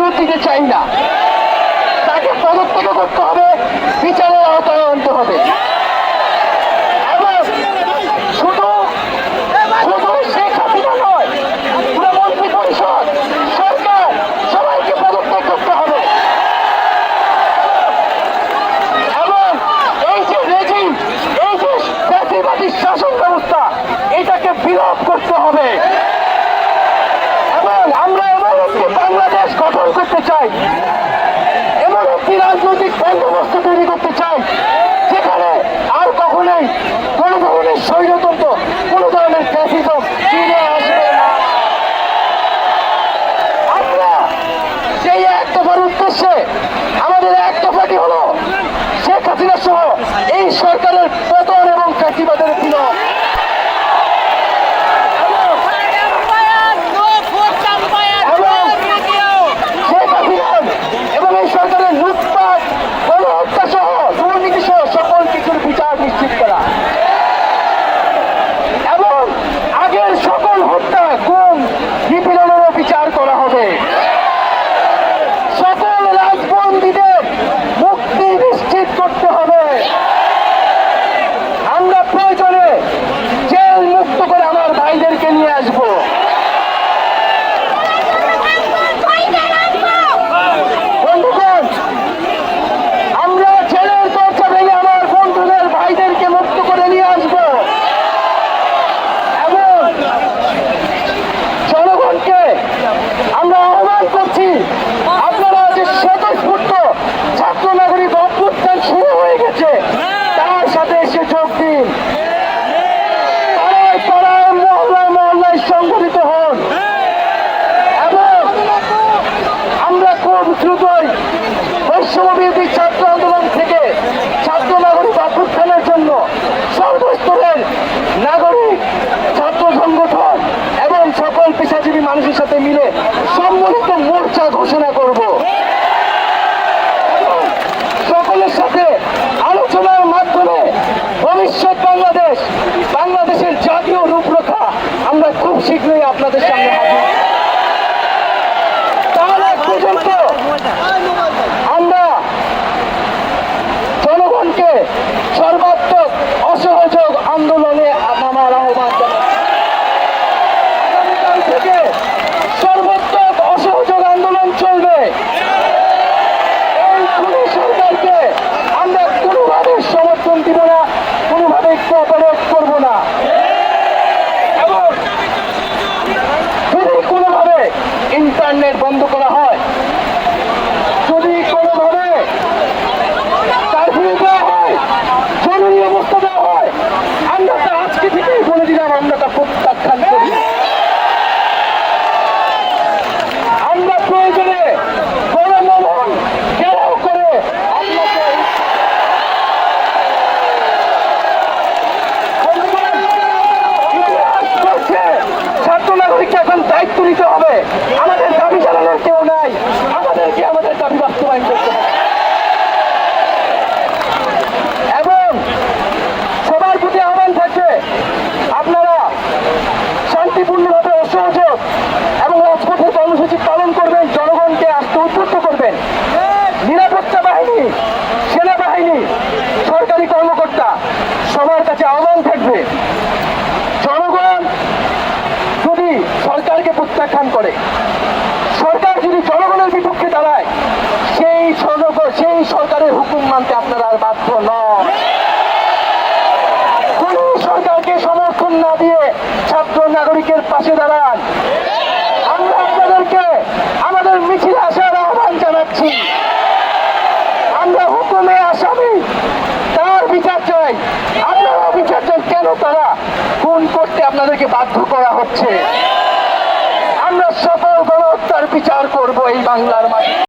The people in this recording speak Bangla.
সুযোগ দিতে চাই না। তাকে পদত্যাগ করতে হবে, বিচারের আওতায় আনতে হবে। এবং শুধু শুধু শেখ হাসিনা নয়, পুরো মন্ত্রী পরিষদ, সরকার সবাইকে পদত্যাগ করতে হবে। এবং এই যে রেজিম, এই যে ফ্যাসিবাদী শাসন ব্যবস্থা, এটাকে বিলোপ করতে হবে। এবং আমরা এমন একটি বাংলাদেশ গঠন করতে চাই, এমন একটি রাজনৈতিক বন্দোবস্ত তৈরি করতে চাই যেখানে আর কখনোই কোন ধরনের স্বৈরতন্ত্র, কোন ধরনের ফ্যাসিজম ফিরে আসবে না। আমরা সেই এক দফার উদ্দেশ্যে আমাদের এক দফাটি হলো শেখ হাসিনা সহ এই সরকারের পতন এবং ফ্যাসিবাদের বিলোপ। এবং এই সরকারের লুটপাট, গণহত্যা সহ দুর্নীতি সহ সকল কিছুর বিচার নিশ্চিত করা এবং আগের সকল হত্যা, গুম, নিপীড়নেরও বিচার করা হবে। সকল রাজবন্দীদের মুক্তি নিশ্চিত করতে হবে। আমরা প্রয়োজনে জেল মুক্ত করে আমার ভাইদেরকে নিয়ে আসবো। আমরা জেলের দরজা ভেঙে আমার বন্ধুদের ভাইদেরকে মুক্ত করে নিয়ে আসবো এবং জনগণকে আমরা আহ্বান করছি, আপনারা যে স্বতঃস্ফূর্ত ছাত্র নাগরিক অভ্যুত্থান শুরু হয়ে গেছে, তার সাথে এসে যোগ দিন। পাড়ায় পাড়ায়, মহল্লায় মহল্লায় সংগঠিত হন এবং আমরা খুব দ্রুতই বৈষম্যবিরোধী ছাত্র আন্দোলন থেকে ছাত্র নাগরিক অভ্যুত্থানের জন্য সর্বস্তরের নাগরিক, ছাত্র সংগঠন এবং সকল পেশাজীবী মানুষের সাথে মিলে সম্মিলিত মোর্চা ঘোষণা করব। সকলের সাথে আলোচনার মাধ্যমে ভবিষ্যৎ বাংলাদেশের জাতীয় রূপরেখা আমরা খুব শীঘ্রই আপনাদের সামনে হাজির। তার আগ পর্যন্ত আমরা জনগণকে সর্বাত্মক অসহযোগ আন্দোলনে নামার আহ্বান জানাচ্ছি। আগামীকাল থেকে সর্বাত্মক অসহযোগ আন্দোলন চলবে। এই খুনি সরকারকে আমরা কোনোভাবে সমর্থন দিব না, কোনোভাবে কোঅপারেট করব না। এবং যদি কোনোভাবে ইন্টারনেট বন্ধ করা হয়, যদি কোনোভাবে কারফিউ দেওয়া হয়, জরুরি অবস্থা দেওয়া হয়, আমরা তা আজকে থেকেই বলে দিলাম, আমরা তা প্রত্যাখ্যান করি। আমরা প্রয়োজনে গণভবন ঘেরাও করে আপনাকে ইতিহাস করছে, ছাত্র নাগরিককে এখন দায়িত্ব নিতে হবে। আমাদের দাবি জানানোর কেউ নাই, আমাদেরকে আমাদের দাবি বাস্তবায়ন করতে হবে। এবং সবার প্রতি আহ্বান থাকবে, আপনারা শান্তিপূর্ণভাবে অসহযোগ এবং রাজপথের কর্মসূচি পালন করবেন, জনগণকে আস্থা উদ্বুদ্ধ করবেন। নিরাপত্তা বাহিনী, সেনাবাহিনী, সরকারি কর্মকর্তা সবার কাছে আহ্বান থাকবে, জনগণ যদি সরকারকে প্রত্যাখ্যান করে, সরকার যদি জনগণের বিপক্ষে দাঁড়ায়, সেই সরকারের হুকুম মানতে আপনারা আর বাধ্য নন। কোন সরকারকে সমর্থন না দিয়ে ছাত্র নাগরিকের পাশে দাঁড়ান। আমরা আপনাদেরকে আমাদের মিছিলে আসার আহ্বান জানাচ্ছি। আমরা হুকুমে আসামি, তার বিচার চাই। আপনারা বিচার চান, কেন তারা খুন করতে আপনাদেরকে বাধ্য করা হচ্ছে? আমরা সকল গণহত্যার বিচার করব এই বাংলার মাটিতে।